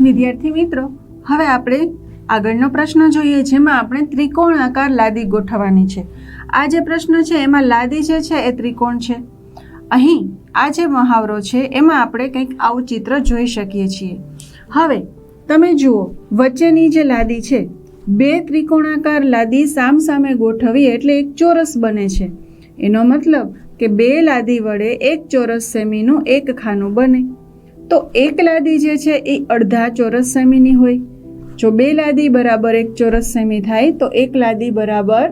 વિદ્યાર્થી મિત્રો, હવે આપણે આગળનો પ્રશ્ન જોઈએ, જેમાં આપણે ત્રિકોણાકાર લાદી ગોઠવવાની છે. આ જે પ્રશ્ન છે એમાં લાદી જે છે એ ત્રિકોણ છે. અહીં આ જે મહાવરો છે એમાં આપણે કંઈક આવું ચિત્ર જોઈ શકીએ છીએ. હવે તમે જુઓ, વચ્ચેની જે લાદી છે, બે ત્રિકોણાકાર લાદી સામસામે ગોઠવી એટલે એક ચોરસ બને છે. એનો મતલબ કે બે લાદી વડે એક ચોરસ સેમીનું એક ખાનું બને. તો એક લાદી જે છે એ અડધા ચોરસ સેમીની હોય. જો બે લાદી બરાબર એક ચોરસ સેમી થાય તો એક લાદી બરાબર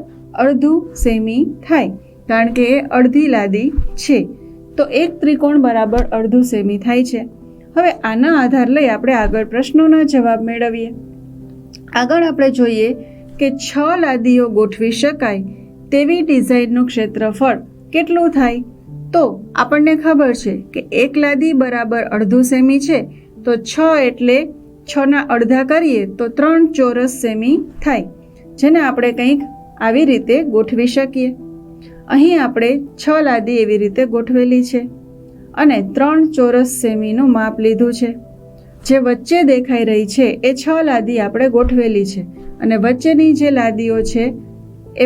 અડધું સેમી થાય, કારણ કે એ અડધી લાદી છે. તો એક ત્રિકોણ બરાબર અડધું સેમી થાય છે. હવે આના આધાર લઈ આપણે આગળ પ્રશ્નોના જવાબ મેળવીએ. આગળ આપણે જોઈએ કે 6 લાદીઓ ગોઠવી શકાય તેવી ડિઝાઇનનું ક્ષેત્રફળ કેટલું થાય. તો આપણને ખબર છે કે એક લાદી બરાબર અડધું સેમી છે, તો 6 એટલે 6ના અડધા કરીએ તો 3 ચોરસ સેમી થાય, જેને આપણે કંઈક આવી રીતે ગોઠવી શકીએ. અહીં આપણે 6 લાદી એવી રીતે ગોઠવેલી છે અને 3 ચોરસ સેમીનું માપ લીધું છે. જે વચ્ચે દેખાઈ રહી છે એ 6 લાદી આપણે ગોઠવેલી છે અને વચ્ચેની જે લાદીઓ છે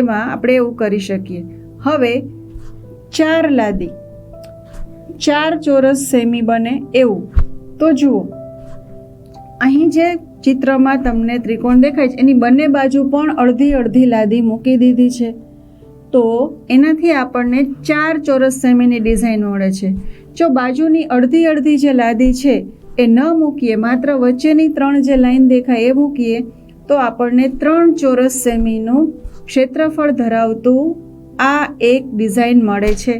એમાં આપણે એવું કરી શકીએ. હવે 4 લાદી 4 ચોરસ સેમી બને એવું. તો જુઓ, અહીં જે ચિત્રમાં તમને ત્રિકોણ દેખાય છે એની બંને બાજુ પણ અડધી અડધી લાદી મૂકી દીધી છે. તો એનાથી આપણને 4 ચોરસ સેમીની ડિઝાઇન મળે છે. જો બાજુની અડધી અડધી જે લાદી છે એ ન મૂકીએ, માત્ર વચ્ચેની 3 જે લાઈન દેખાય એ મૂકીએ, તો આપણને 3 ચોરસ સેમીનું ક્ષેત્રફળ ધરાવતું આ એક ડિઝાઇન મળે છે.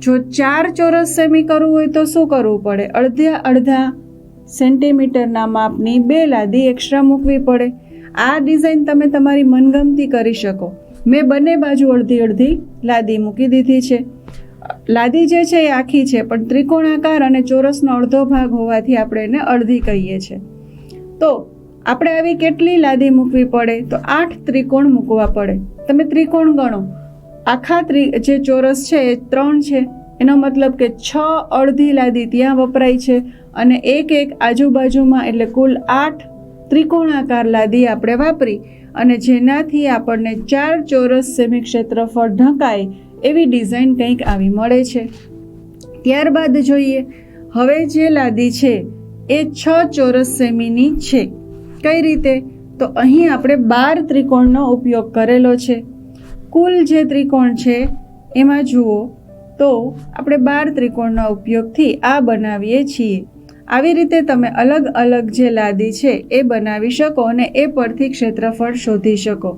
જો 4 ચોરસ સેમી કરવું હોય તો શું કરવું પડે? અડધા અડધા સેન્ટીમીટરના માપની 2 લાદી એક્સ્ટ્રા મૂકવી પડે. આ ડિઝાઇન તમે તમારી મનગમતી કરી શકો. મેં બંને બાજુ અડધી અડધી લાદી મૂકી દીધી છે. લાદી જે છે એ આખી છે, પણ ત્રિકોણાકાર અને ચોરસનો અડધો ભાગ હોવાથી આપણે એને અડધી કહીએ છીએ. તો આપણે આવી કેટલી લાદી મૂકવી પડે? તો 8 ત્રિકોણ મૂકવા પડે. તમે ત્રિકોણ ગણો, આખા જે ચોરસ છે એ 3 છે, એનો મતલબ કે 6 અડધી લાદી ત્યાં વપરાય છે અને એક આજુબાજુમાં, એટલે કુલ 8 ત્રિકોણાકાર લાદી આપણે વાપરી અને જેનાથી આપણને 4 ચોરસ સેમી ક્ષેત્રફળ ઢંકાય એવી ડિઝાઇન કંઈક આવી મળે છે. ત્યારબાદ જોઈએ, હવે જે લાદી છે એ 6 ચોરસ સેમીની છે. કઈ રીતે? તો અહીં આપણે 12 ત્રિકોણનો ઉપયોગ કરેલો છે. કુલ જે ત્રિકોણ છે એમાં જુઓ તો આપણે 12 ત્રિકોણના ઉપયોગથી આ બનાવીએ છીએ. આવી રીતે તમે અલગ અલગ જે લાદી છે એ બનાવી શકો અને એ પરથી ક્ષેત્રફળ શોધી શકો.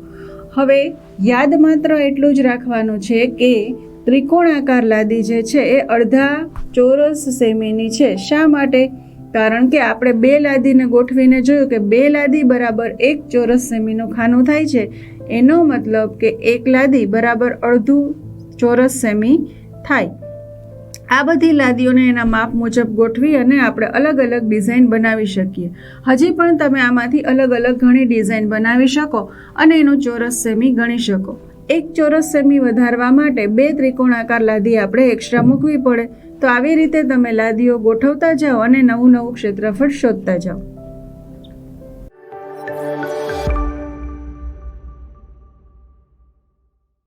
હવે યાદ માત્ર એટલું જ રાખવાનું છે કે ત્રિકોણાકાર લાદી જે છે એ અડધા ચોરસ સેમીની છે. શા માટે? કારણ કે આપણે 2 લાદીને ગોઠવીને જોયું કે 2 લાદી બરાબર 1 ચોરસ સેમીનું ખાનું થાય છે. એનો મતલબ કે 1 લાદી બરાબર અડધું ચોરસ સેમી થાય. આ બધી લાદીઓને એના માપ મુજબ ગોઠવી અને આપણે અલગ અલગ ડિઝાઇન બનાવી શકીએ. હજી પણ તમે આમાંથી અલગ અલગ ઘણી ડિઝાઇન બનાવી શકો અને એનું ચોરસ સેમી ગણી શકો. 1 ચોરસ સેમી વધારવા માટે 2 ત્રિકોણાકાર લાદી આપણે એક્સ્ટ્રા મૂકવી પડે. તો આવી રીતે તમે લાદીઓ ગોઠવતા જાઓ અને નવું નવું ક્ષેત્રફળ શોધતા જાઓ.